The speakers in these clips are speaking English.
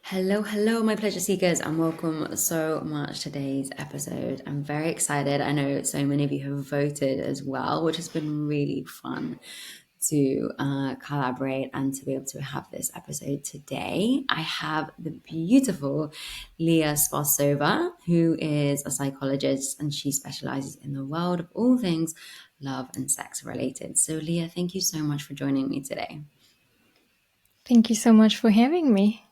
Hello, my pleasure seekers, and welcome so much to today's episode. I'm very excited. I know so many of you have voted as well, which has been really fun to collaborate and to be able to have this episode today. I have the beautiful Leah Spasova, who is a psychologist, and she specializes in the world of all things love and sex related. So, Leah, thank you so much for joining me today. Thank you so much for having me.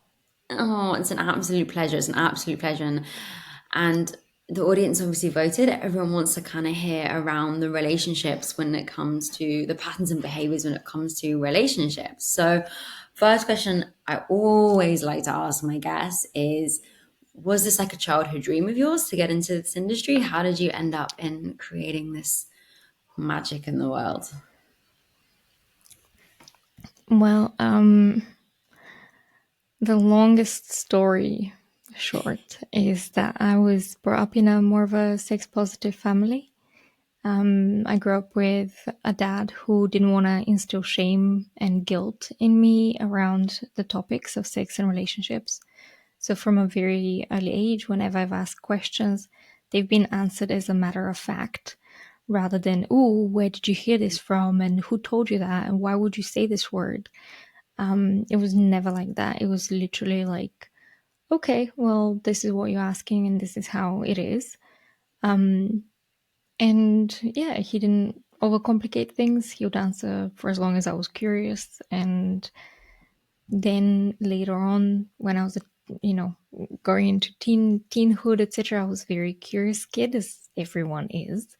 Oh, it's an absolute pleasure. It's an absolute pleasure. And the audience obviously voted. Everyone wants to kind of hear around the relationships when it comes to the patterns and behaviors when it comes to relationships. So, first question I always like to ask my guests is, was this like a childhood dream of yours to get into this industry? How did you end up in creating this magic in the world? Well, the longest story short is that I was brought up in a more of a sex positive family. I grew up with a dad who didn't want to instill shame and guilt in me around the topics of sex and relationships. So from a very early age, whenever I've asked questions, they've been answered as a matter of fact rather than, "Ooh, where did you hear this from? And who told you that? And why would you say this word?" It was never like that. It was literally like, "Okay, well, this is what you're asking, and this is how it is." Um, and yeah, he didn't overcomplicate things. He would answer for as long as I was curious. And then later on, when I was, you know, going into teenhood, etc., I was a very curious kid, as everyone is.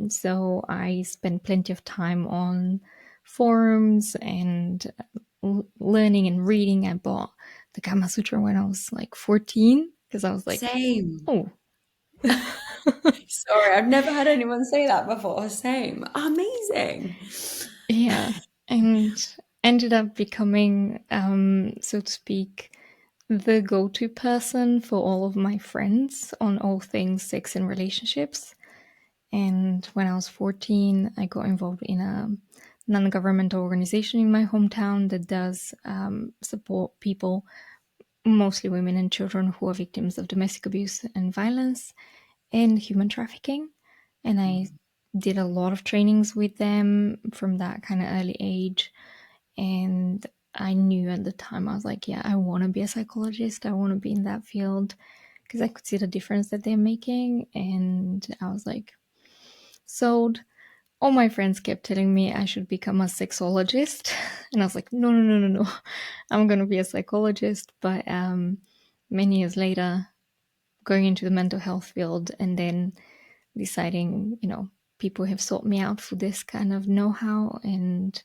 So I spent plenty of time on forums and learning and reading. I bought the Kama Sutra when I was like 14 because I was like, Same. oh, Sorry, I've never had anyone say that before. Same. Amazing. yeah. And ended up becoming, so to speak, the go to person for all of my friends on all things sex and relationships. And when I was 14, I got involved in a non governmental organization in my hometown that does support people, mostly women and children, who are victims of domestic abuse and violence and human trafficking. And I did a lot of trainings with them from that kind of early age. And I knew at the time, I was like, yeah, I want to be a psychologist. I want to be in that field because I could see the difference that they're making. And I was like, sold. All my friends kept telling me I should become a sexologist. And I was like, no, no, no, no, no. I'm going to be a psychologist. But many years later, going into the mental health field and then deciding, people have sought me out for this kind of know how and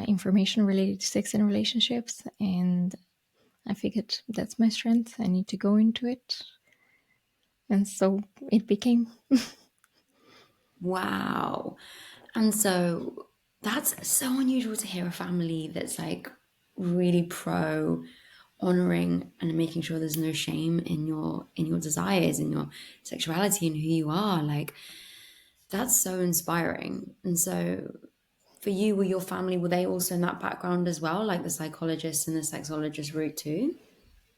information related to sex and relationships. And I figured that's my strength. I need to go into it. And so it became. Wow. And so that's so unusual to hear a family that's like really pro honoring and making sure there's no shame in your desires, in your sexuality and who you are. Like that's so inspiring. And so for you, were your family, were they also in that background as well, like the psychologist and the sexologist route too?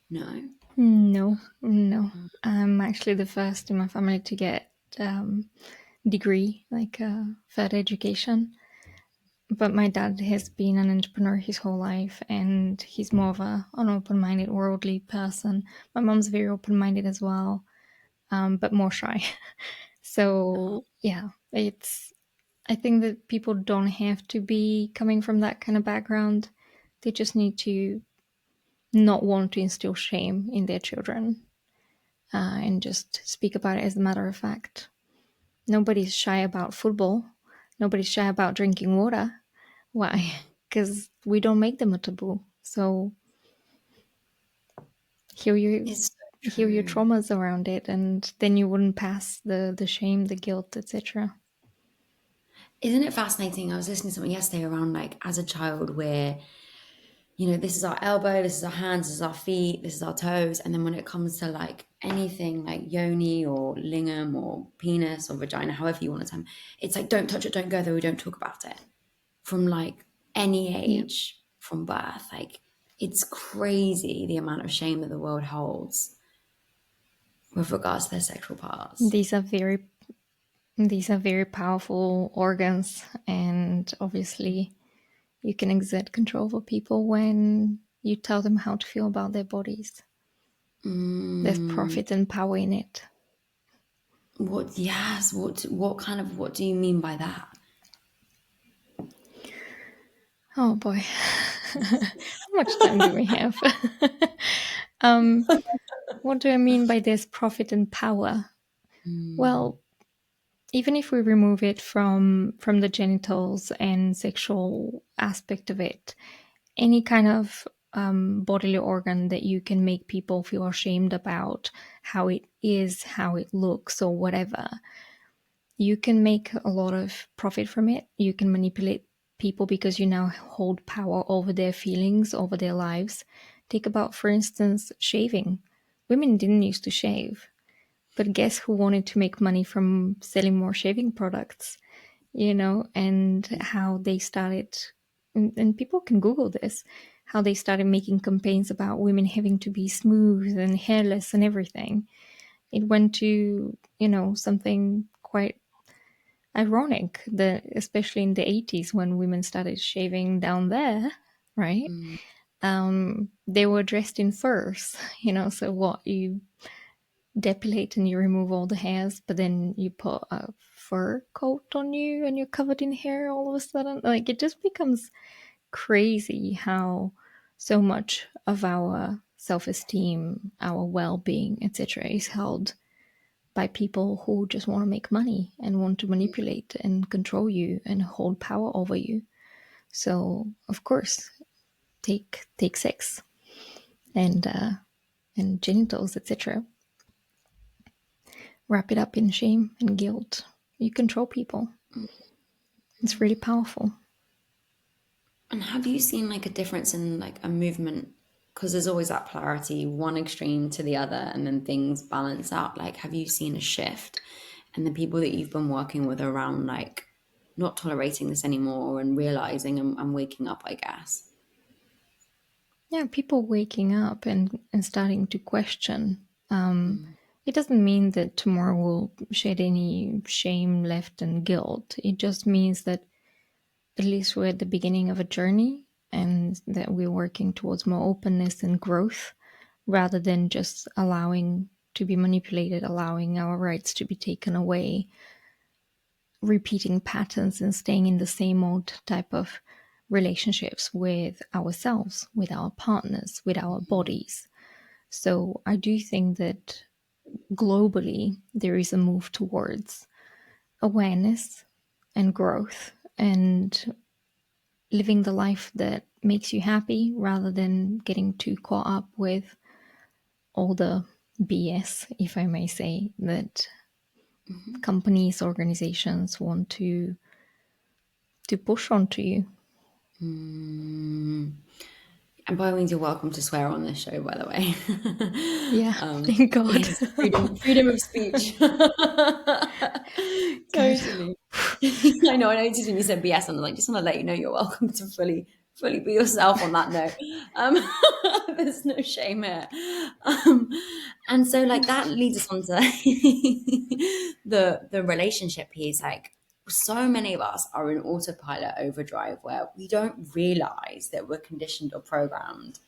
No. No, no. I'm actually the first in my family to get degree, like further education. But my dad has been an entrepreneur his whole life, and he's more of an open-minded, worldly person. My mom's very open-minded as well, but more shy. So yeah, it's. I think that people don't have to be coming from that kind of background. They just need to not want to instill shame in their children and just speak about it as a matter of fact. Nobody's shy about football. Nobody's shy about drinking water. Why? Because we don't make them a taboo. So heal your It's so heal your true. traumas around it, and then you wouldn't pass the shame, the guilt, etc. Isn't it fascinating? I was listening to something yesterday around like as a child where, this is our elbow, this is our hands, this is our feet, this is our toes. And then when it comes to like anything like yoni or lingam or penis or vagina, however you want to term, it's like don't touch it, don't go there, we don't talk about it. From like any Yeah. age, from birth. Like It's crazy the amount of shame that the world holds with regards to their sexual parts. These are very powerful organs, and obviously you can exert control over people when you tell them how to feel about their bodies. There's Mm, profit and power in it. what? Yes. What kind of? What do you mean by that? Oh boy. How much time do we have? um, what do I mean by there's profit and power? Mm, Well, even if we remove it from the genitals and sexual aspect of it, any kind of bodily organ that you can make people feel ashamed about how it is, how it looks, or whatever, you can make a lot of profit from it. You can manipulate people because you now hold power over their feelings, over their lives. Take about, for instance, shaving. Women didn't used to shave, but guess who wanted to make money from selling more shaving products? And how they started, and people can Google this, how they started making campaigns about women having to be smooth and hairless and everything. It went to, something quite ironic that, especially in the 80s when women started shaving down there, right? mm, They were dressed in furs, so what, you depilate and you remove all the hairs, but then you put a fur coat on you and you're covered in hair all of a sudden. Like, it just becomes crazy how so much of our self-esteem, our well-being, etc., is held by people who just want to make money and want to manipulate and control you and hold power over you. So, of course, take sex and genitals, etc. Wrap it up in shame and guilt. You control people. It's really powerful. and have you seen like a difference in like a movement? Because there's always that polarity, one extreme to the other, and then things balance out. Like, have you seen a shift? And the people that you've been working with around like not tolerating this anymore and realizing and waking up, I guess. Yeah, people waking up and starting to question. Mm, It doesn't mean that tomorrow will shed any shame, left, and guilt. It just means that at least we're at the beginning of a journey and that we're working towards more openness and growth rather than just allowing to be manipulated, allowing our rights to be taken away, repeating patterns and staying in the same old type of relationships with ourselves, with our partners, with our bodies. So I do think that globally there is a move towards awareness and growth and living the life that makes you happy rather than getting too caught up with all the BS, if I may say, that companies, organizations want to push onto you. mm. And by all means, you're welcome to swear on this show, by the way. Yeah, thank God. It's freedom of speech. Good. Totally. I noticed when you said BS, and I like, just want to let you know you're welcome to fully be yourself on that note. Um, there's no shame here. Um, and so, like, that leads us on to the relationship piece. Like, so many of us are in autopilot overdrive where we don't realize that we're conditioned or programmed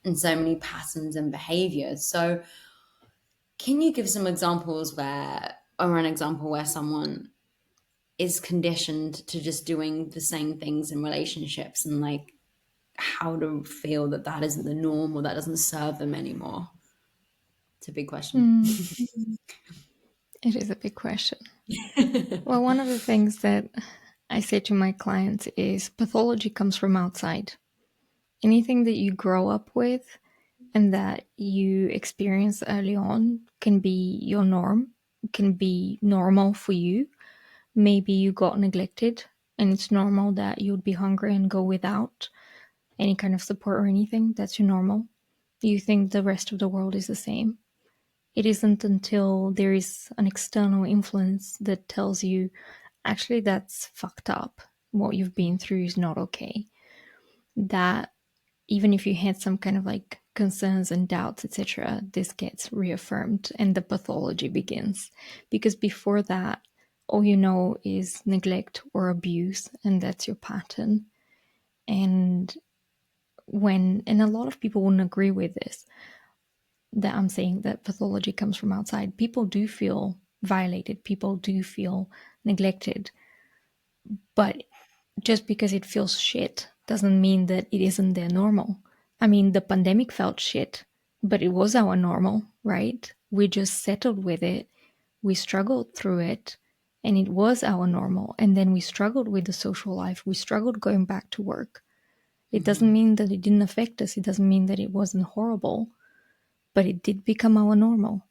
in so many patterns and behaviors. So, can you give some examples or an example where someone is conditioned to just doing the same things in relationships and like how to feel that that isn't the norm or that doesn't serve them anymore? It's a big question. Mm, it is a big question. Well, one of the things that I say to my clients is pathology comes from outside. Anything that you grow up with and that you experience early on can be your norm, can be normal for you. Maybe you got neglected and it's normal that you'd be hungry and go without any kind of support or anything. That's your normal. You think the rest of the world is the same. It isn't until there is an external influence that tells you, actually, that's fucked up. What you've been through is not okay. That even if you had some kind of like concerns and doubts, etc., this gets reaffirmed and the pathology begins. Because before that, all you know is neglect or abuse, and that's your pattern. And and a lot of people wouldn't agree with this, that I'm saying that pathology comes from outside. People do feel violated, people do feel neglected, but just because it feels shit doesn't mean that it isn't their normal. I mean, the pandemic felt shit, but it was our normal, right? We just settled with it. We struggled through it, and it was our normal. And then we struggled with the social life. We struggled going back to work. It doesn't Hmm. mean that it didn't affect us. It doesn't mean that it wasn't horrible, but it did become our normal.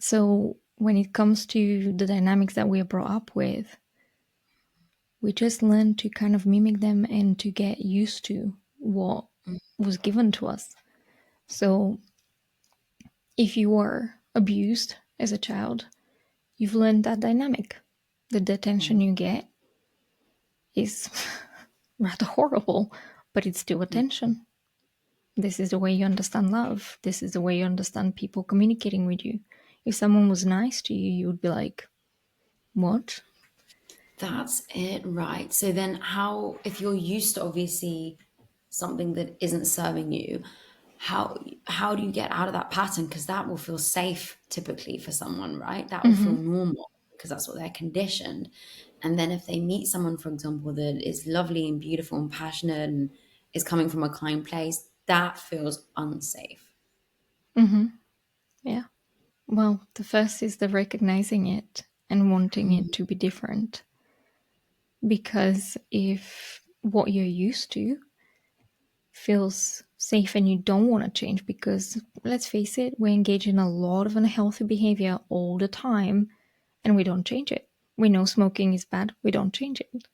So when it comes to the dynamics that we are brought up with, we just learn to kind of mimic them and to get used to what was given to us. So if you were abused as a child, you've learned that dynamic. The attention you get is rather horrible, but it's still attention. This is the way you understand love. This is the way you understand people communicating with you. If someone was nice to you, you would be like, what? That's it, right? So then, how, if you're used to obviously something that isn't serving you, how do you get out of that pattern? Because that will feel safe typically for someone, right? That will feel Mm-hmm. normal because that's what they're conditioned. And then if they meet someone, for example, that is lovely and beautiful and passionate and is coming from a kind place, that feels unsafe. Mm-hmm. Yeah. Well, the first is the recognizing it and wanting it to be different. Because if what you're used to feels safe and you don't want to change, because let's face it, we engage in a lot of unhealthy behavior all the time and we don't change it. We know smoking is bad, we don't change it.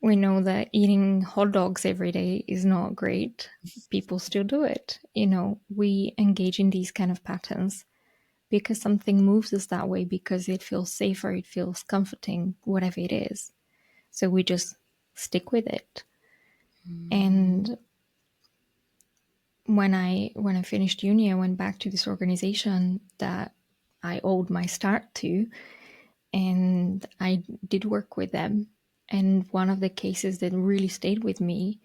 We know that eating hot dogs every day is not great. People still do it. We engage in these kind of patterns because something moves us that way, because it feels safer, it feels comforting, whatever it is. So we just stick with it. And when I finished uni, I went back to this organization that I owed my start to, and I did work with them. And one of the cases that really stayed with me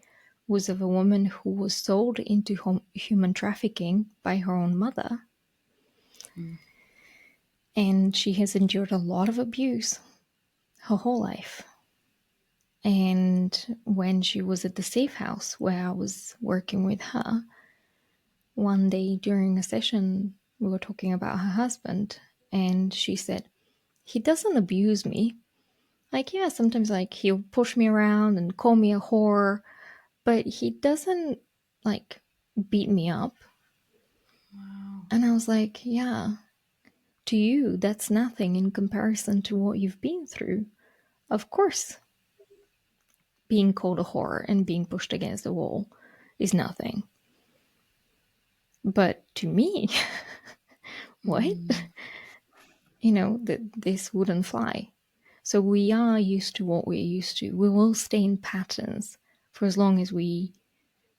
was of a woman who was sold into human trafficking by her own mother. And she has endured a lot of abuse her whole life. And when she was at the safe house where I was working with her, one day during a session, we were talking about her husband, and she said, he doesn't abuse me. Like, yeah, sometimes like he'll push me around and call me a whore, but he doesn't like beat me up. And I was like, yeah, to you, that's nothing in comparison to what you've been through. Of course, being called a whore and being pushed against the wall is nothing. But to me, what? That this wouldn't fly. So we are used to what we're used to. We will stay in patterns for as long as we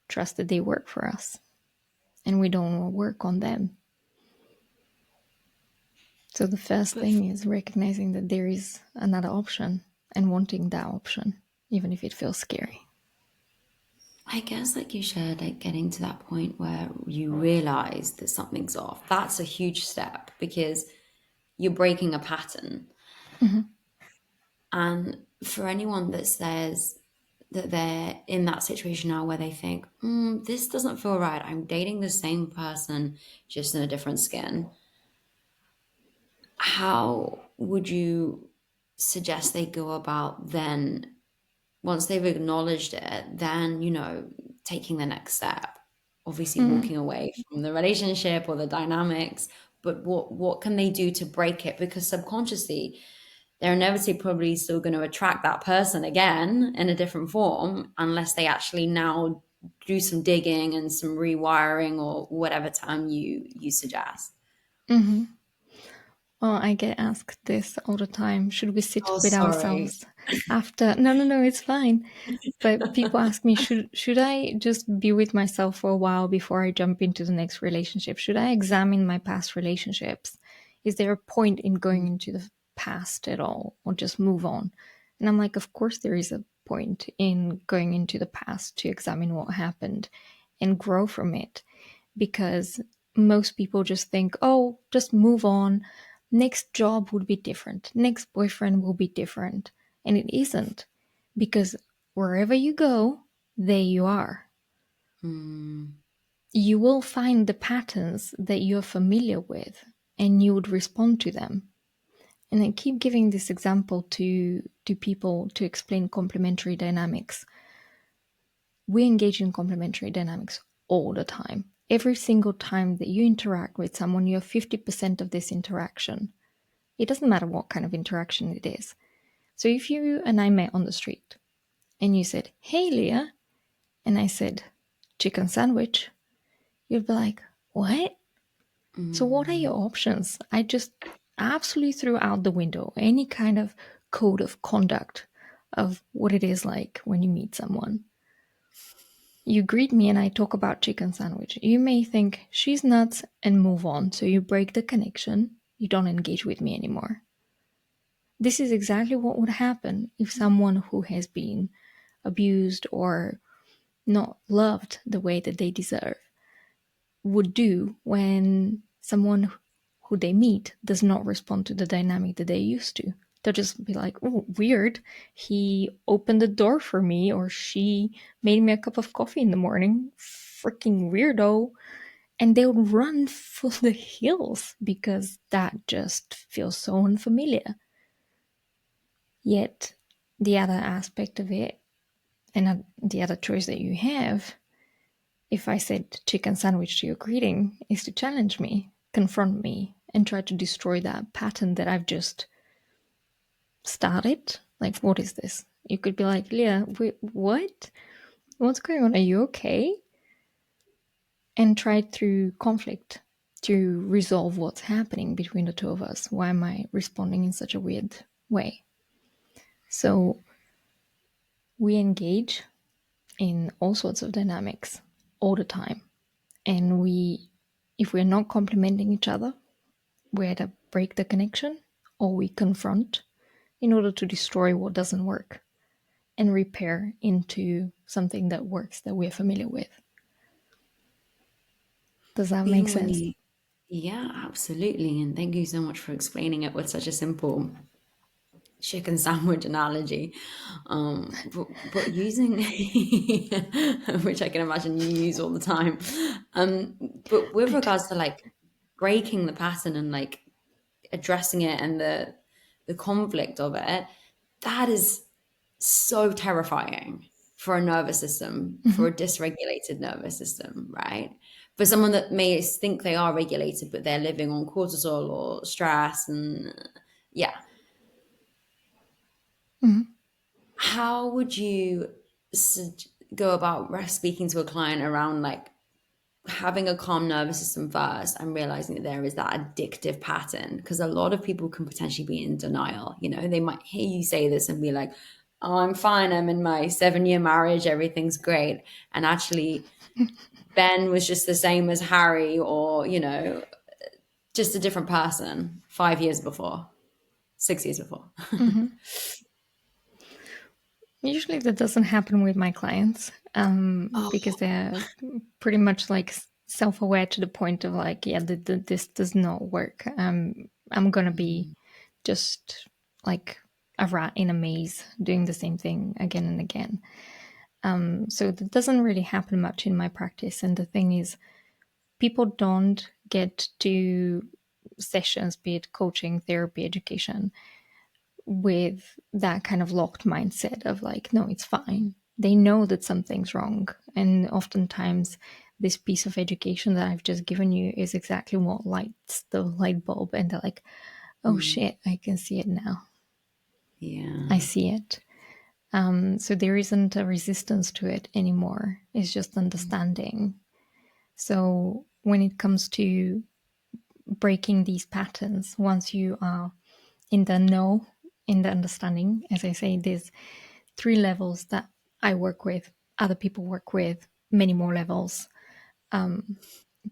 trust that they work for us and we don't work on them. So the first But thing is recognizing that there is another option and wanting that option, even if it feels scary. I guess, like you shared, like getting to that point where you realize that something's off, that's a huge step because you're breaking a pattern. Mm-hmm. And for anyone that says that they're in that situation now where they think, this doesn't feel right, I'm dating the same person just in a different skin, how would you suggest they go about then, once they've acknowledged it, then, taking the next step? Obviously, Mm-hmm. walking away from the relationship or the dynamics, but what can they do to break it? Because subconsciously, they're inevitably probably still going to attract that person again in a different form unless they actually now do some digging and some rewiring or whatever term you suggest. Mm-hmm. Oh, I get asked this all the time. Should we sit Oh, with sorry. ourselves after? No, no, no, it's fine. But people ask me, should I just be with myself for a while before I jump into the next relationship? Should I examine my past relationships? Is there a point in going into the past at all, or just move on? And I'm like, of course there is a point in going into the past to examine what happened and grow from it, because most people just think, oh, just move on. Next job would be different. Next boyfriend will be different. And it isn't, because wherever you go, there you are. Mm, You will find the patterns that you're familiar with and you would respond to them. And I keep giving this example to people to explain complementary dynamics. We engage in complementary dynamics all the time. Every single time that you interact with someone, you're 50% of this interaction. It doesn't matter what kind of interaction it is. So if you and I met on the street and you said, "Hey, Leah," and I said, "chicken sandwich," you'd be like, "What?" So what are mm. your options? I just absolutely threw out the window any kind of code of conduct of what it is like when you meet someone. You greet me and I talk about chicken sandwich. You may think she's nuts and move on, so you break the connection. You don't engage with me anymore. This is exactly what would happen if someone who has been abused or not loved the way that they deserve would do when someone who they meet does not respond to the dynamic that they used to. They'll just be like, "Oh, weird. He opened the door for me, or she made me a cup of coffee in the morning. Freaking weirdo." And they'll run for the hills because that just feels so unfamiliar. Yet, the other aspect of it, and the other choice that you have, if I said chicken sandwich to your greeting, is to challenge me, confront me, and try to destroy that pattern that I've just started. Like, what is this? You could be like, "Leah, wait, what? What's going on? Are you okay?" And try through conflict to resolve what's happening between the two of us. Why am I responding in such a weird way? So we engage in all sorts of dynamics all the time. And if we're not complementing each other, we either break the connection or we confront in order to destroy what doesn't work and repair into something that works, that we're familiar with. Does that make Even when sense? you, yeah, absolutely. And thank you so much for explaining it with such a simple chicken sandwich analogy. But using, which I can imagine you use all the time. But with I do. regards to like breaking the pattern and like addressing it and the conflict of it, that is so terrifying for a nervous system, for Mm-hmm. a dysregulated nervous system, right? For someone that may think they are regulated, but they're living on cortisol or stress. And yeah, Mm-hmm. how would you go about speaking to a client around like having a calm nervous system first and realizing that there is that addictive pattern? Because a lot of people can potentially be in denial. You know, they might hear you say this and be like, "Oh, I'm fine. I'm in my 7 year marriage. Everything's great." And actually, Ben was just the same as Harry, or, you know, just a different person 5 years before, 6 years before. Mm-hmm. Usually that doesn't happen with my clients, because Oh, they're pretty much like self-aware to the point of like, yeah, this does not work. I'm gonna be mm, just like a rat in a maze doing the same thing again and again. So that doesn't really happen much in my practice. And the thing is, people don't get to sessions, be it coaching, therapy, education, with that kind of locked mindset of like, no, it's fine. They know that something's wrong. And oftentimes, this piece of education that I've just given you is exactly what lights the light bulb. And they're like, "Oh mm, shit, I can see it now. I yeah. see it." So there isn't a resistance to it anymore. It's just Mm, understanding. So when it comes to breaking these patterns once you are in the know, in the understanding. As I say, there's 3 levels that I work with, other people work with many more levels.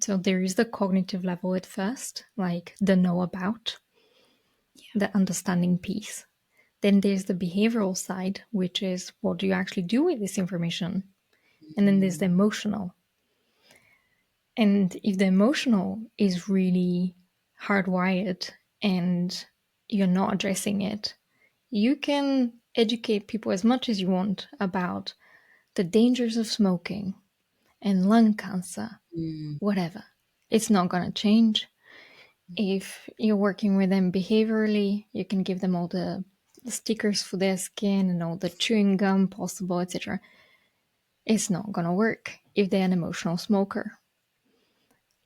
So there is the cognitive level at first, like the know about, the understanding piece. Then there's the behavioral side, which is what do you actually do with this information? And then there's the emotional. And if the emotional is really hardwired and you're not addressing it, you can educate people as much as you want about the dangers of smoking and lung cancer, Mm. whatever. It's not going to change. If you're working with them behaviorally, you can give them all the stickers for their skin and all the chewing gum possible, etc. It's not going to work if they're an emotional smoker.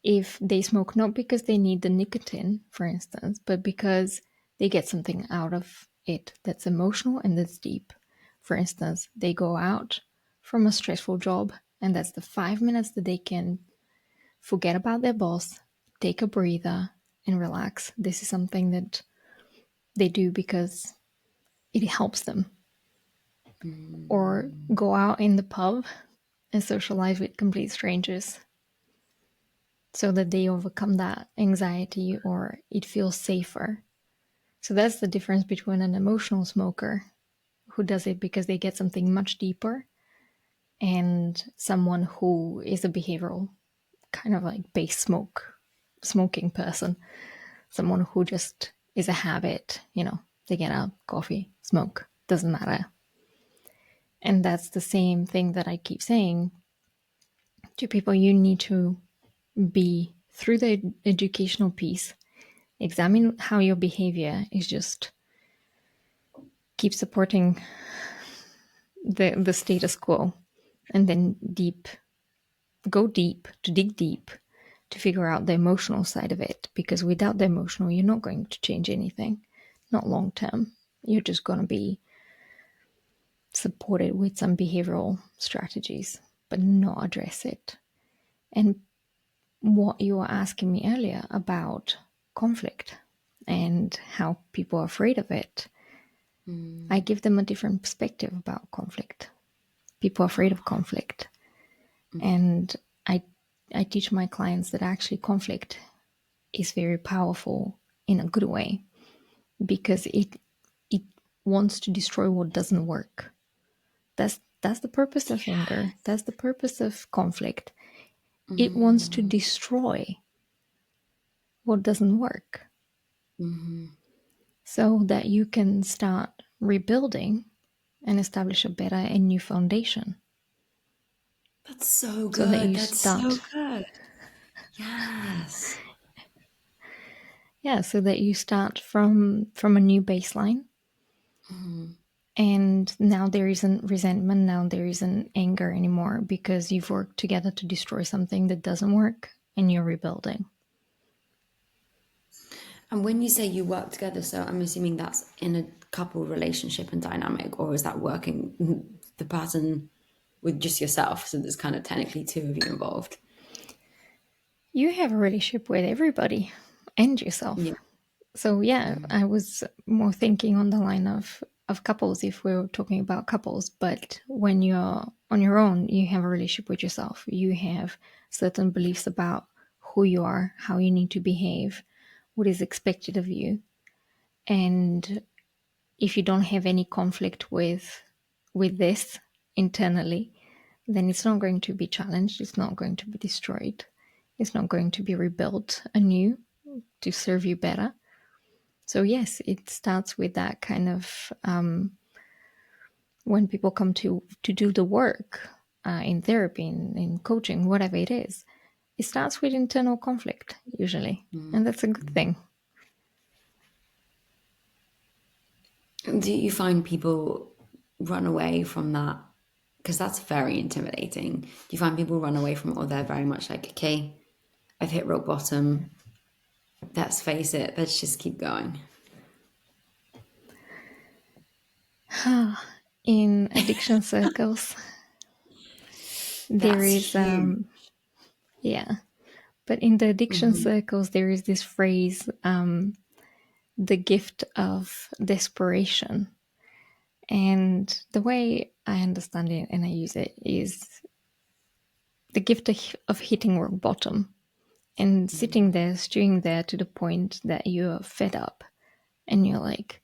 If they smoke not because they need the nicotine, for instance, but because they get something out of it that's emotional and that's deep. For instance, they go out from a stressful job, and that's the 5 minutes that they can forget about their boss, take a breather, and relax. This is something that they do because it helps them. Or go out in the pub and socialize with complete strangers so that they overcome that anxiety or it feels safer. So that's the difference between an emotional smoker who does it because they get something much deeper and someone who is a behavioral kind of like base smoking person, someone who just is a habit, they get up, coffee, smoke, doesn't matter. And that's the same thing that I keep saying to people. You need to be through the educational piece, examine how your behavior is just keep supporting the status quo, and then dig deep to figure out the emotional side of it, because without the emotional you're not going to change anything, not long term. You're just going to be supported with some behavioral strategies but not address it. And what you were asking me earlier about conflict and how people are afraid of it, I give them a different perspective about conflict. People are afraid of conflict. And I I teach my clients that actually conflict is very powerful in a good way, because it wants to destroy what doesn't work. That's the purpose of anger. That's the purpose of conflict. It wants to destroy what doesn't work so that you can start rebuilding and establish a better and new foundation. That's so So that good. you That's so start, good. Yes. yeah, so that you start from a new baseline. And now there isn't resentment, now there isn't anger anymore, because you've worked together to destroy something that doesn't work and you're rebuilding. And when you say you work together, so I'm assuming that's in a couple relationship and dynamic, or is that working the pattern with just yourself? So there's kind of technically two of you involved. You have a relationship with everybody and yourself. Yeah. So yeah, I was more thinking on the line of couples if we were talking about couples. But when you're on your own, you have a relationship with yourself. You have certain beliefs about who you are, how you need to behave, what is expected of you. And if you don't have any conflict with this internally, then it's not going to be challenged, it's not going to be destroyed, it's not going to be rebuilt anew to serve you better. So yes, it starts with that kind of when people come to do the work in therapy, in coaching, whatever it is, it starts with internal conflict usually, and that's a good thing. Do you find people run away from that? Because that's very intimidating. Do you find people run away from it, or they're very much like, okay, I've hit rock bottom. Let's face it. Let's just keep going. In addiction circles, there That's is huge. yeah, But in the addiction Hmm. circles, there is this phrase, the gift of desperation. And the way I understand it and I use it is the gift of hitting rock bottom and sitting there, stewing there to the point that you're fed up and you're like,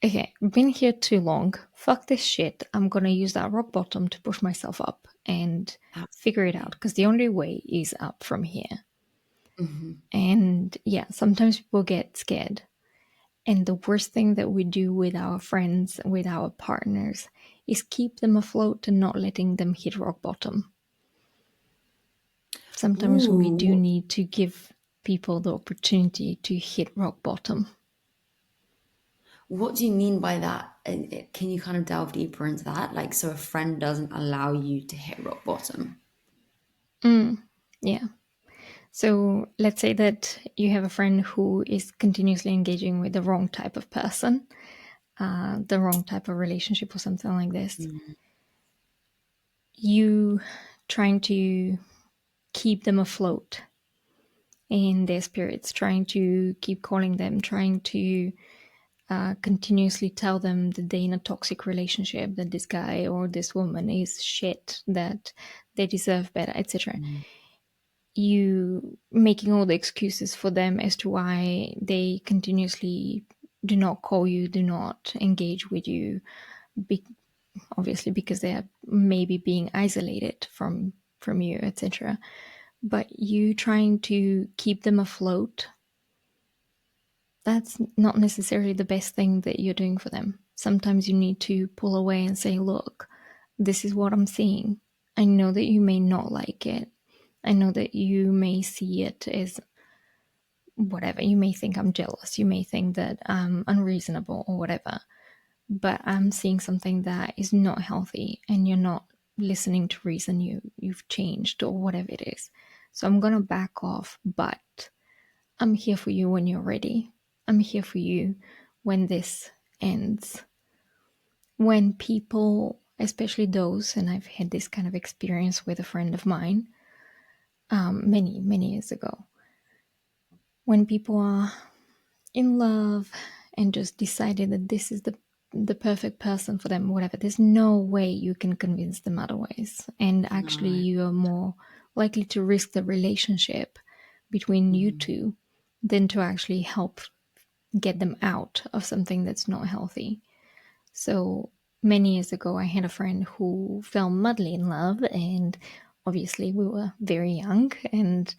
okay, I've been here too long. Fuck this shit. I'm going to use that rock bottom to push myself up and figure it out Absolutely. because the only way is up from here. Hmm. And yeah, sometimes people get scared. And the worst thing that we do with our friends, with our partners, is keep them afloat and not letting them hit rock bottom. Sometimes we do Ooh, need to give people the opportunity to hit rock bottom. what do you mean by that? Can you kind of delve deeper into that? Like, so a friend doesn't allow you to hit rock bottom. Yeah. So let's say that you have a friend who is continuously engaging with the wrong type of person, the wrong type of relationship, or something like this. Mm. You trying to keep them afloat in their spirits, trying to keep calling them, trying to continuously tell them that they're in a toxic relationship, that this guy or this woman is shit, that they deserve better, etc. Mm. You making all the excuses for them as to why they continuously do not call you, do not engage with you, be, obviously because they are maybe being isolated from you, etc. But you trying to keep them afloat, that's not necessarily the best thing that you're doing for them. Sometimes you need to pull away and say, look, this is what I'm seeing. I know that you may not like it. I know that you may see it as whatever. You may think I'm jealous. You may think that I'm unreasonable or whatever. But I'm seeing something that is not healthy and you're not listening to reason. You've changed or whatever it is. So I'm going to back off, but I'm here for you when you're ready. I'm here for you when this ends. When people, especially those, and I've had this kind of experience with a friend of mine many, many years ago, when people are in love and just decided that this is the perfect person for them, whatever, there's no way you can convince them otherwise. And actually, No. you are more likely to risk the relationship between you Mhm. two than to actually help get them out of something that's not healthy. So many years ago, I had a friend who fell madly in love, and obviously we were very young, and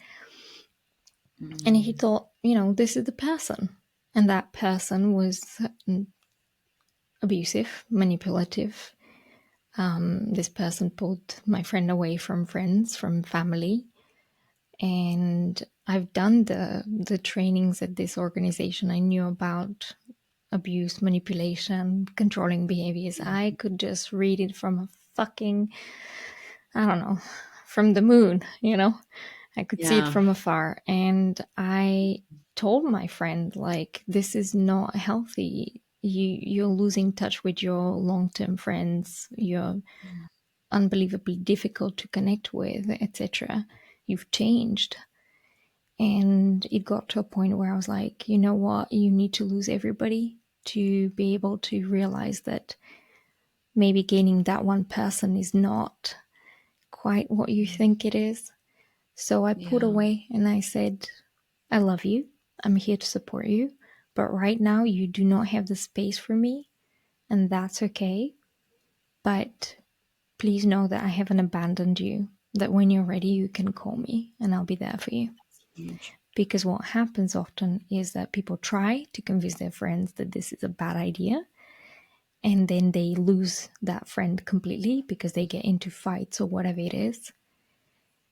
he Mm. thought, this is the person, and that person was abusive, manipulative. This person pulled my friend away from friends, from family, and I've done the trainings at this organization. I knew about abuse, manipulation, controlling behaviors. I could just read it from a fucking, I don't know, from the moon. I could see it Yeah. from afar. And I told my friend, like, this is not healthy. You're losing touch with your long term friends. You're unbelievably difficult to connect with, etc. You've changed. And it got to a point where I was like, you know what? You need to lose everybody to be able to realize that maybe gaining that one person is not quite what you think it is. So I put Yeah. away and I said, I love you. I'm here to support you. But right now, you do not have the space for me. And that's okay. But please know that I haven't abandoned you. That when you're ready, you can call me and I'll be there for you. Huge. Because what happens often is that people try to convince their friends that this is a bad idea. And then they lose that friend completely because they get into fights or whatever it is.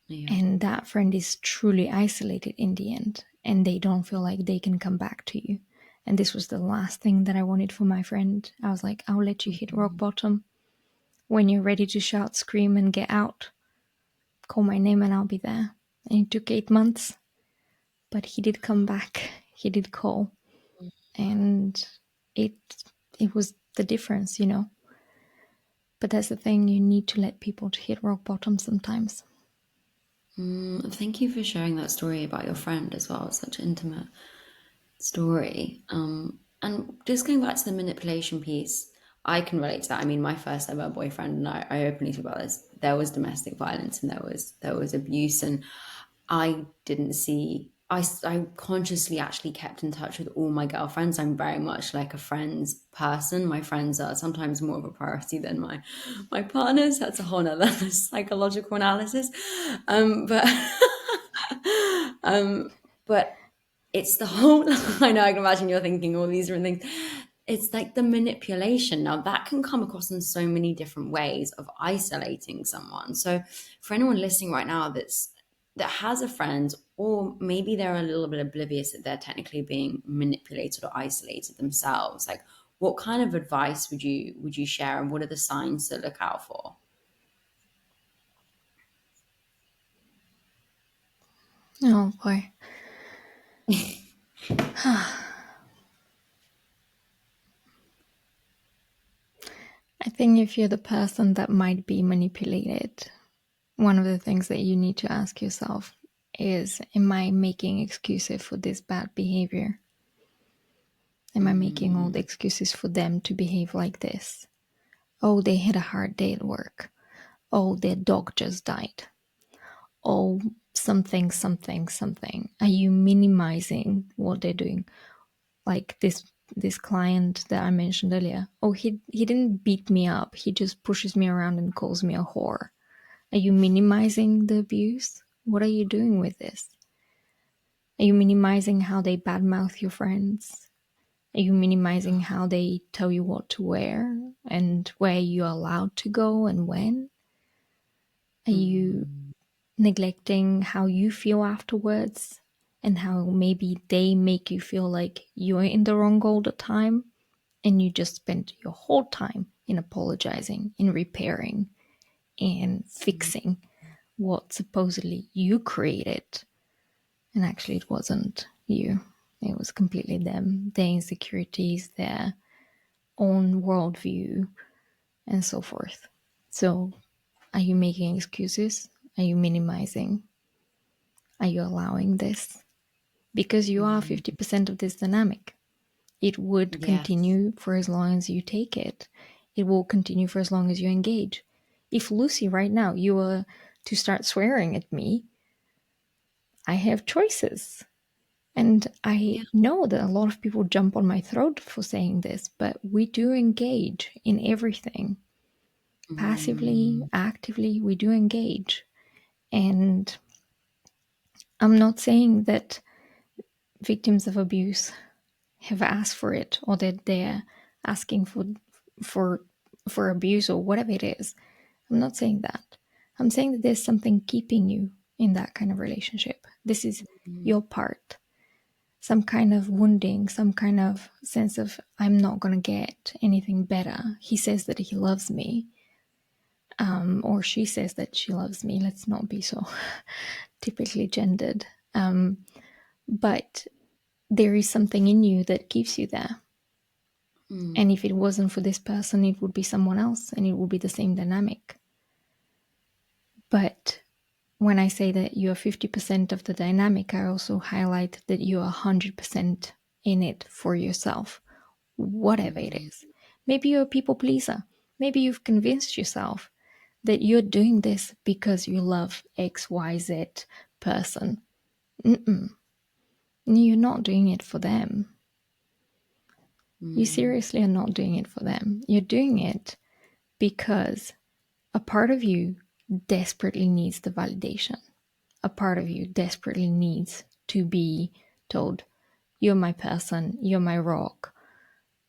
Yeah. And that friend is truly isolated in the end. And they don't feel like they can come back to you. And this was the last thing that I wanted for my friend. I was like, I'll let you hit rock bottom. When you're ready to shout, scream, and get out, call my name and I'll be there. And it took 8 months, but he did come back. He did call. And it it was the difference. But that's the thing, you need to let people to hit rock bottom sometimes. Thank you for sharing that story about your friend as well. It's such an intimate story. And just going back to the manipulation piece, I can relate to that. I mean, my first ever boyfriend, and I openly talk about this. There was domestic violence and there was abuse, and I didn't see. I consciously actually kept in touch with all my girlfriends. I'm very much like a friends person. My friends are sometimes more of a priority than my partners. That's a whole nother psychological analysis. But but it's the whole I know I can imagine you're thinking all these different things. It's like the manipulation. Now that can come across in so many different ways of isolating someone. So for anyone listening right now that has a friend, or maybe they're a little bit oblivious that they're technically being manipulated or isolated themselves, like what kind of advice would you share, and what are the signs to look out for? Oh boy. I think if you're the person that might be manipulated, one of the things that you need to ask yourself is, am I making excuses for this bad behavior? Am I making all the Mm, excuses for them to behave like this? Oh, they had a hard day at work. Oh, their dog just died. Oh, something, something, something. Are you minimizing what they're doing? Like this client that I mentioned earlier. Oh, he didn't beat me up. He just pushes me around and calls me a whore. Are you minimizing the abuse? What are you doing with this? Are you minimizing how they badmouth your friends? Are you minimizing how they tell you what to wear and where you're allowed to go and when? Are you mm, neglecting how you feel afterwards and how maybe they make you feel like you're in the wrong all the time and you just spend your whole time in apologizing, in repairing, and fixing what supposedly you created. And actually, it wasn't you, it was completely them, their insecurities, their own worldview, and so forth. So, are you making excuses? Are you minimizing? Are you allowing this? Because you are mm. 50% of this dynamic. It would Yes. continue for as long as you take it. It will continue for as long as you engage. If Lucy, right now, you were to start swearing at me, I have choices. And I Yeah. know that a lot of people jump on my throat for saying this, but we do engage in everything. Passively, Mm, actively, we do engage. And I'm not saying that victims of abuse have asked for it or that they're asking for for abuse or whatever it is. I'm not saying that. I'm saying that there's something keeping you in that kind of relationship. This is mm, your part. Some kind of wounding, some kind of sense of I'm not going to get anything better. He says that he loves me, or she says that she loves me. Let's not be so typically gendered. But there is something in you that keeps you there. mm, And if it wasn't for this person, it would be someone else and it would be the same dynamic. But when I say that you're 50% of the dynamic, I also highlight that you're 100% in it for yourself, whatever it mm, is. Maybe you're a people pleaser. Maybe you've convinced yourself that you're doing this because you love XYZ person. Mm-mm. You're not doing it for them. You mm, seriously are not doing it for them. You're doing it because a part of you desperately needs the validation. A part of you desperately needs to be told, you're my person, you're my rock,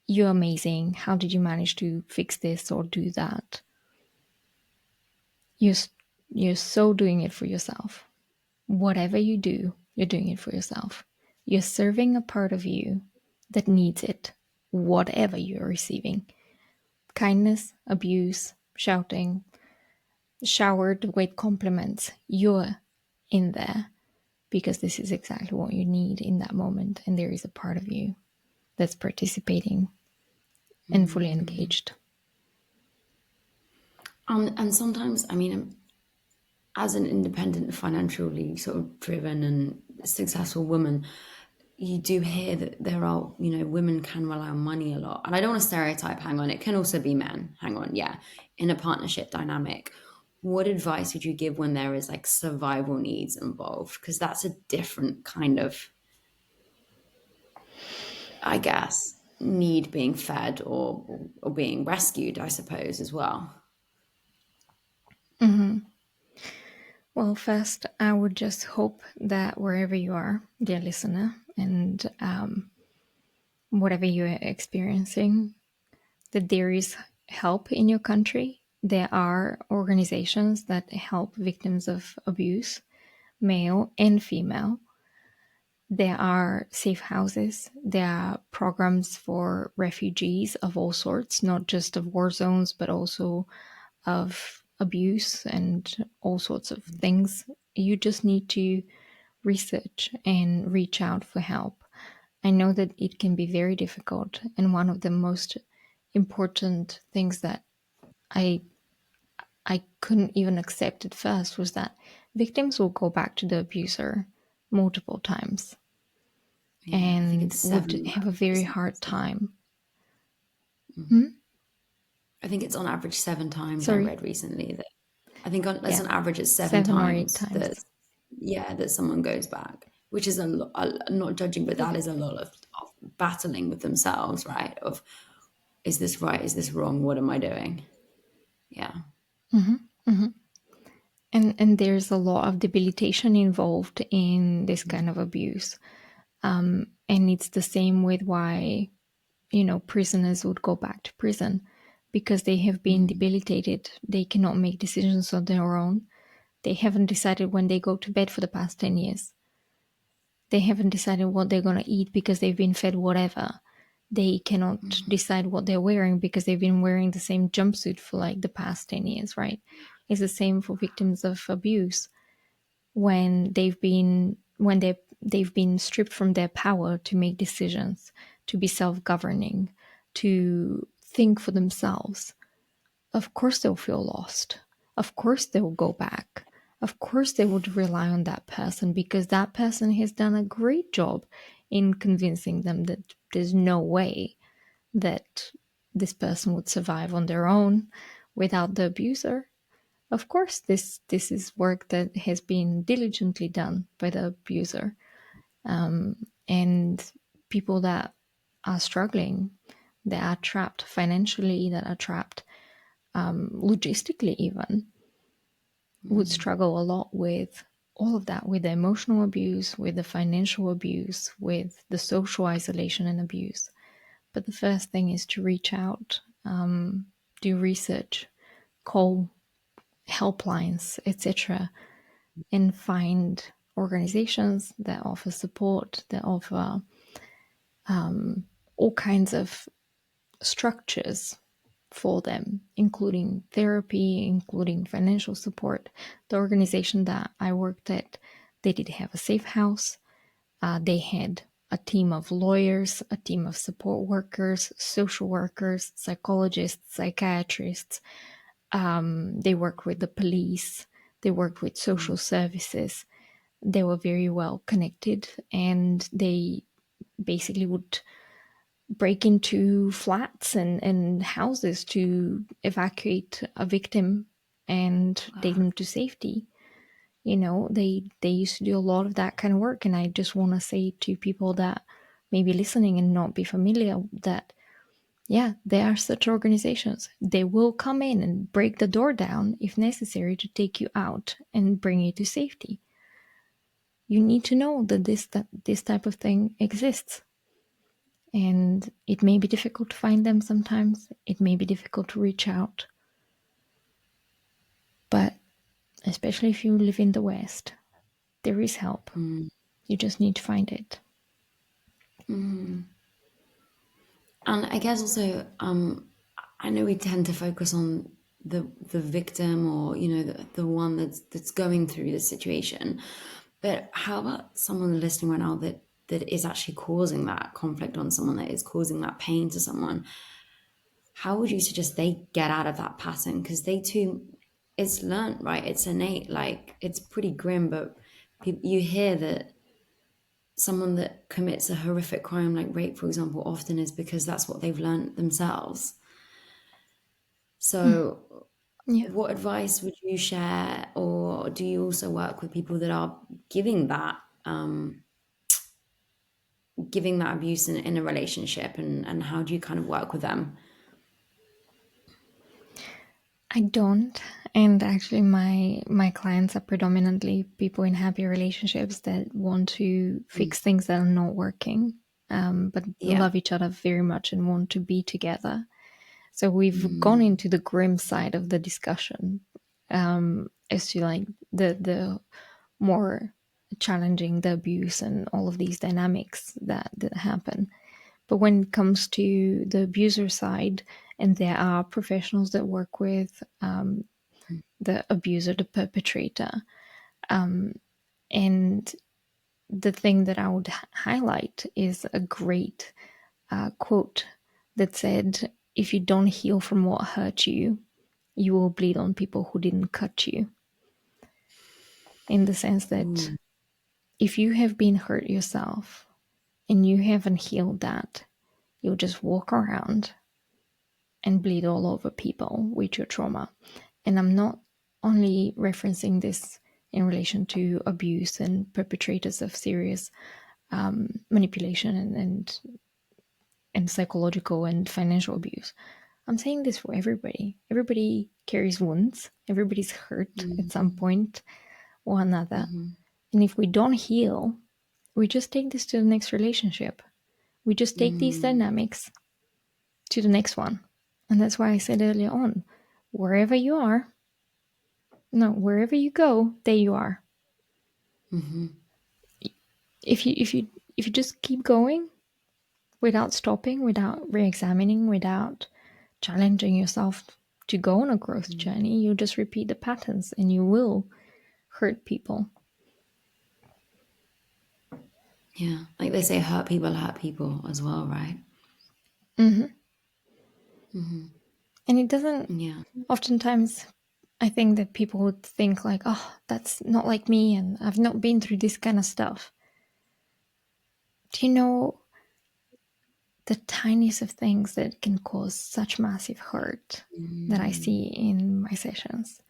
you're amazing. How did you manage to fix this or do that? You're, you're so doing it for yourself. Whatever you do, you're doing it for yourself. You're serving a part of you that needs it, whatever you're receiving. Kindness, abuse, shouting, showered with compliments. You're in there because this is exactly what you need in that moment. And there is a part of you that's participating and fully mm. engaged. And sometimes, I mean, as an independent, financially sort of driven and successful woman, you do hear that there are, women can rely on money a lot. And I don't want to stereotype, hang on, it can also be men, hang on, yeah, in a partnership dynamic. What advice would you give when there is like survival needs involved? Because that's a different kind of, I guess, need being fed or being rescued, I suppose, as well. Mhm. Well, first, I would just hope that wherever you are, dear listener, and whatever you're experiencing, that there is help in your country. There are organizations that help victims of abuse, male and female. There are safe houses. There are programs for refugees of all sorts, not just of war zones, but also of abuse and all sorts of things. You just need to research and reach out for help. I know that it can be very difficult, and one of the most important things that I I couldn't even accept at first was that victims will go back to the abuser multiple times Yeah, I think and it's would seven have a very recently, hard isn't it? time. Hmm? I think it's on average 7 times I Sorry? read recently that I think as Yeah, an average it's seven 7 or 8 times that, times. yeah, that someone goes back, which is a lot. I'm not judging, but that is a lot of battling with themselves, right? Of, is this right? Is this wrong? What am I doing? Yeah. And there's a lot of debilitation involved in this kind of abuse. And it's the same with why, prisoners would go back to prison because they have been Mm, debilitated. They cannot make decisions on their own. They haven't decided when they go to bed for the past 10 years. They haven't decided what they're going to eat because they've been fed whatever. They cannot decide what they're wearing because they've been wearing the same jumpsuit for like the past 10 years, right? It's the same for victims of abuse when they've been stripped from their power to make decisions, to be self-governing, to think for themselves. Of course they'll feel lost. Of course they'll go back. Of course they would rely on that person because that person has done a great job in convincing them that there's no way that this person would survive on their own without the abuser. Of course, this is work that has been diligently done by the abuser, and people that are struggling, that are trapped financially, that are trapped logistically, even would struggle a lot with all of that, with the emotional abuse, with the financial abuse, with the social isolation and abuse. But the first thing is to reach out, do research, call helplines, etc., and find organizations that offer support, that offer all kinds of structures for them, including therapy, including financial support. The organization that I worked at, they did have a safe house. They had a team of lawyers, a team of support workers, social workers, psychologists, psychiatrists. They worked with the police. They worked with social services. They were very well connected, and they basically would break into flats and houses to evacuate a victim and take them to safety. They used to do a lot of that kind of work, and I just want to say to people that may be listening and not be familiar that yeah, there are such organizations. They will come in and break the door down if necessary to take you out and bring you to safety. You need to know that this type of thing exists. And it may be difficult to find them sometimes. It may be difficult to reach out. But especially if you live in the West, there is help. You just need to find it. and I guess also, I know we tend to focus on the victim, or the one that's going through the situation, but how about someone listening right now that is actually causing that conflict on someone, that is causing that pain to someone? How would you suggest they get out of that pattern? Because they too, it's learnt, right? It's innate. Like it's pretty grim, but you hear that someone that commits a horrific crime like rape, for example, often is because that's what they've learnt themselves. Mm. So, Yeah. what advice would you share, or do you also work with people that are giving that giving that abuse in a relationship, and how do you kind of work with them? I don't. And actually my clients are predominantly people in happy relationships that want to Mm. fix things that are not working, but Yeah. love each other very much and want to be together. So we've gone Mm. into the grim side of the discussion, as to like the more challenging, the abuse and all of these dynamics that happen. But when it comes to the abuser side, and there are professionals that work with the abuser, the perpetrator, and the thing that I would highlight is a great quote that said, "If you don't heal from what hurt you, you will bleed on people who didn't cut you." In the sense that Ooh. if you have been hurt yourself and you haven't healed that, you'll just walk around and bleed all over people with your trauma. And I'm not only referencing this in relation to abuse and perpetrators of serious manipulation and psychological and financial abuse. I'm saying this for everybody. Everybody carries wounds. Everybody's hurt at some Mm-hmm. point or another. Mm-hmm. And if we don't heal, we just take this to the next relationship. We just take these Mm-hmm. dynamics to the next one. And that's why I said earlier on, wherever you are, no, wherever you go, there you are. Mm-hmm. If you just keep going without stopping, without re-examining, without challenging yourself to go on a growth journey, you just repeat the patterns and you will hurt people. Yeah, like they say, hurt people as well, right? Mm-hmm. Mm-hmm. And it doesn't, Yeah. oftentimes, I think that people would think like, oh, that's not like me and I've not been through this kind of stuff. Do you know the tiniest of things that can cause such massive hurt that I see Mm. in my sessions?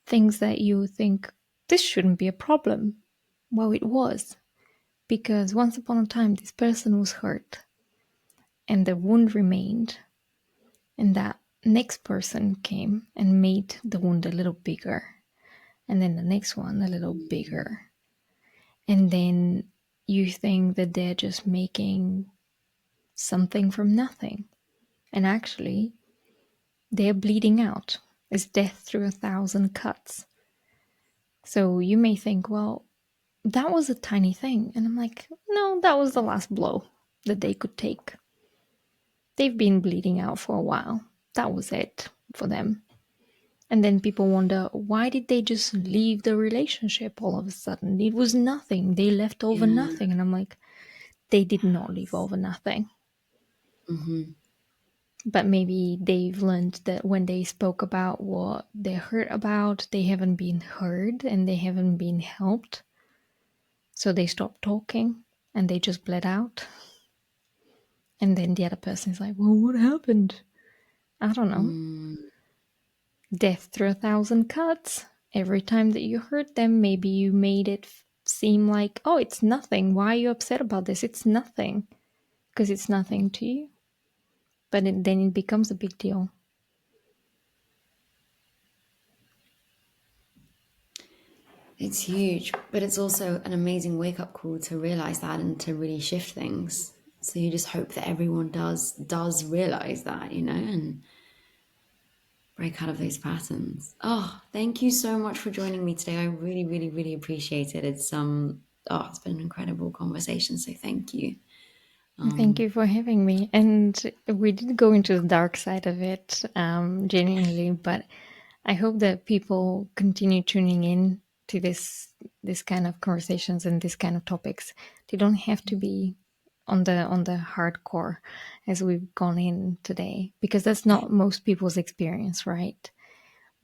Things that you think, this shouldn't be a problem. Well, it was. Because once upon a time, this person was hurt and the wound remained. And that next person came and made the wound a little bigger. And then the next one a little bigger. And then you think that they're just making something from nothing. And actually, they're bleeding out. It's death through 1,000 cuts. So you may think, well, that was a tiny thing. And I'm like, no, that was the last blow that they could take. They've been bleeding out for a while. That was it for them. And then people wonder, why did they just leave the relationship all of a sudden? It was nothing. They left over Yeah. nothing. And I'm like, they did not leave over nothing. Mm-hmm. But maybe they've learned that when they spoke about what they're hurt about, they haven't been heard and they haven't been helped. So they stopped talking and they just bled out. And then the other person is like, well, what happened? I don't know. Mm. Death through 1,000 cuts. Every time that you hurt them, maybe you made it seem like, oh, it's nothing. Why are you upset about this? It's nothing. Because it's nothing to you. But then it becomes a big deal. It's huge, but it's also an amazing wake up call to realize that and to really shift things. So you just hope that everyone does realize that, and break out of those patterns. Oh, thank you so much for joining me today. I really, really, really appreciate it. It's been an incredible conversation. So thank you. Thank you for having me. And we did go into the dark side of it, genuinely, but I hope that people continue tuning in to this kind of conversations and this kind of topics. They don't have to be on the hardcore as we've gone in today, because that's not most people's experience, right?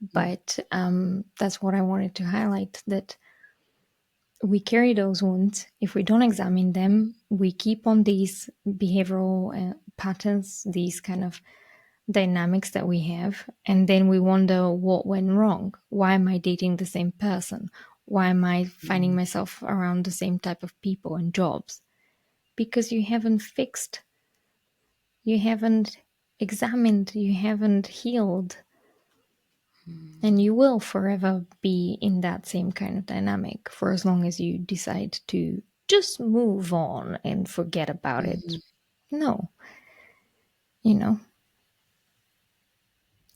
But that's what I wanted to highlight, that we carry those wounds. If we don't examine them, we keep on these behavioral patterns, these kind of dynamics that we have, and then we wonder what went wrong. Why am I dating the same person? Why am I finding Mm. myself around the same type of people and jobs? Because you haven't fixed, you haven't examined, you haven't healed, and you will forever be in that same kind of dynamic for as long as you decide to just move on and forget about it. Mhm. No, you know,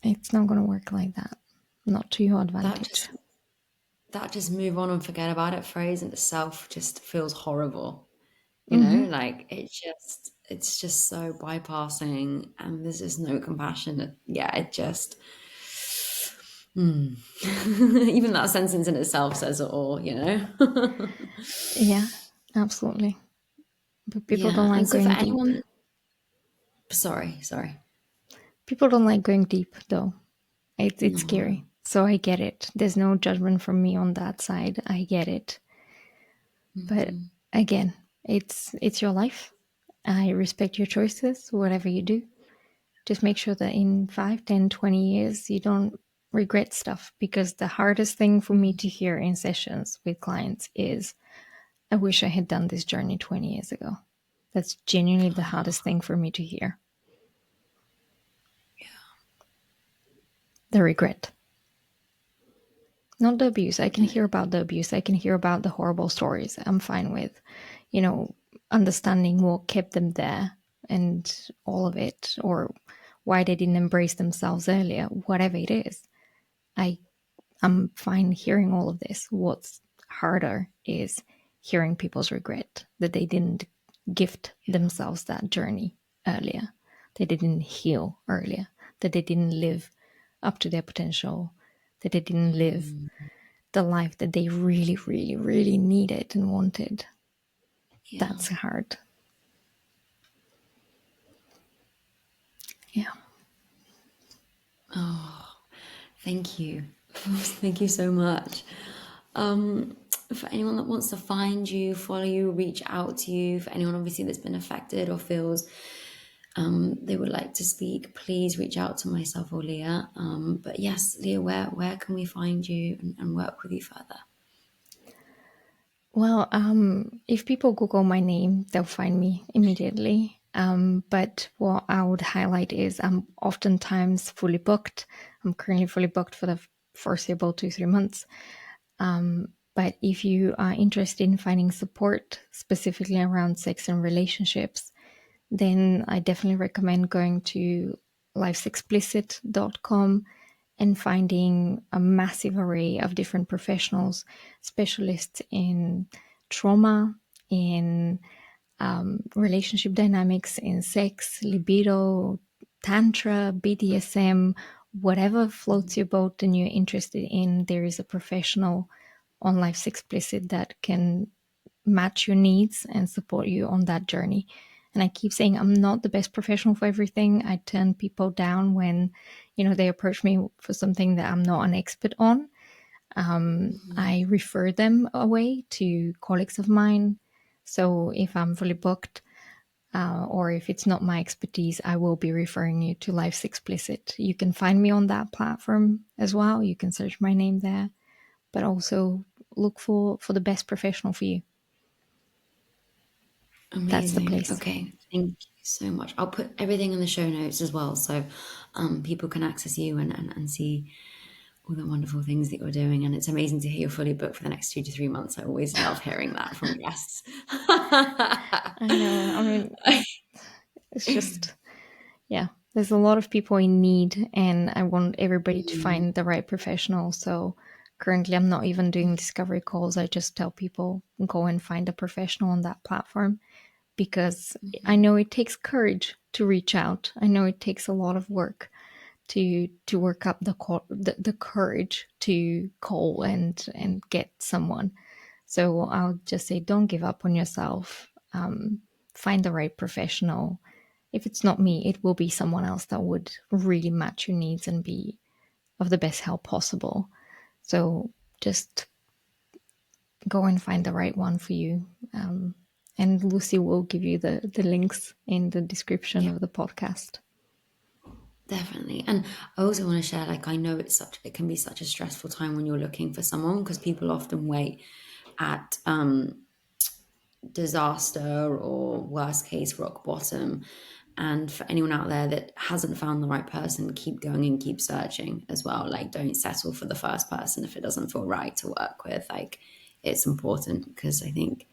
it's not going to work like that. Not to your That advantage. just that just move on and forget about it phrase in itself just feels horrible. Mm-hmm. Like it's just so bypassing, and there's just no compassion. Yeah, it just even that sentence in itself says it all. Yeah, absolutely. But people don't Yeah. like And so for going deep. anyone, sorry. People don't like going deep, though. It's No. scary. So I get it. There's no judgment from me on that side. I get it. But Mhm. again, it's your life. I respect your choices, whatever you do. Just make sure that in 5, 10, 20 years, you don't regret stuff. Because the hardest thing for me to hear in sessions with clients is, I wish I had done this journey 20 years ago. That's genuinely the hardest thing for me to hear. The regret. Not the abuse. I can hear about the abuse. I can hear about the horrible stories. I'm fine with, you know, understanding what kept them there and all of it, or why they didn't embrace themselves earlier, whatever it is. I I'm fine hearing all of this. What's harder is hearing people's regret that they didn't gift themselves that journey earlier, that they didn't heal earlier, that they didn't live up to their potential, that they didn't live Mm. the life that they really, really, really needed and wanted. Yeah. That's hard. Yeah. Oh, thank you. Thank you so much. Um, for anyone that wants to find you, follow you, reach out to you, for anyone obviously that's been affected or feels they would like to speak, please reach out to myself or Leah. But yes, Leah, where can we find you and work with you further? Well, if people Google my name, they'll find me immediately. But what I would highlight is I'm oftentimes fully booked. I'm currently fully booked for the foreseeable 2-3 months. But if you are interested in finding support specifically around sex and relationships, then I definitely recommend going to lifesexplicit.com and finding a massive array of different professionals, specialists in trauma, in relationship dynamics, in sex, libido, tantra, BDSM, whatever floats your boat and you're interested in, there is a professional on Life's Explicit that can match your needs and support you on that journey. And I keep saying I'm not the best professional for everything. I turn people down when, they approach me for something that I'm not an expert on. I refer them away to colleagues of mine. So if I'm fully booked, or if it's not my expertise, I will be referring you to Life's Explicit. You can find me on that platform as well. You can search my name there, but also look for the best professional for you. That's the Amazing. place. Okay, thank you so much. I'll put everything in the show notes as well, so people can access you and see all the wonderful things that you're doing. And it's amazing to hear you're fully booked for the next 2 to 3 months. I always love hearing that from guests. I know. I mean, it's just, yeah, there's a lot of people in need, and I want everybody to Mm, find the right professional. So currently, I'm not even doing discovery calls. I just tell people go and find a professional on that platform, because I know it takes courage to reach out. I know it takes a lot of work to work up the courage to call and get someone. So I'll just say, don't give up on yourself. Find the right professional. If it's not me, it will be someone else that would really match your needs and be of the best help possible. So just go and find the right one for you. And Lucy will give you the links in the description Yeah, of the podcast. definitely. And I also want to share, like, I know it can be such a stressful time when you're looking for someone, because people often wait at disaster or worst case rock bottom. And for anyone out there that hasn't found the right person, keep going and keep searching as well. Like, don't settle for the first person if it doesn't feel right to work with. Like, it's important, because I think,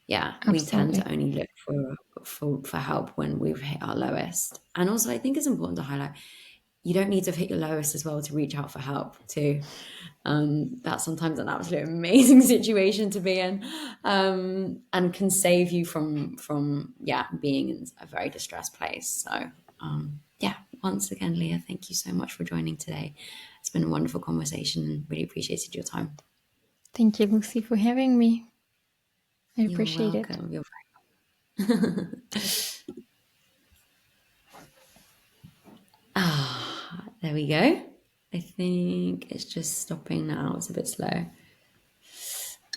yeah, we tend Absolutely. to only look for help when we've hit our lowest. And also, I think it's important to highlight, you don't need to have hit your lowest as well to reach out for help too. That's sometimes an absolute amazing situation to be in, and can save you from being in a very distressed place. So yeah, once again, Leah, thank you so much for joining today. It's been a wonderful conversation, and really appreciated your time. Thank you, Lucy, for having me. I You're appreciate it. welcome. You're there we go. I think it's just stopping now. It's a bit slow.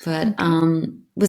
But Okay.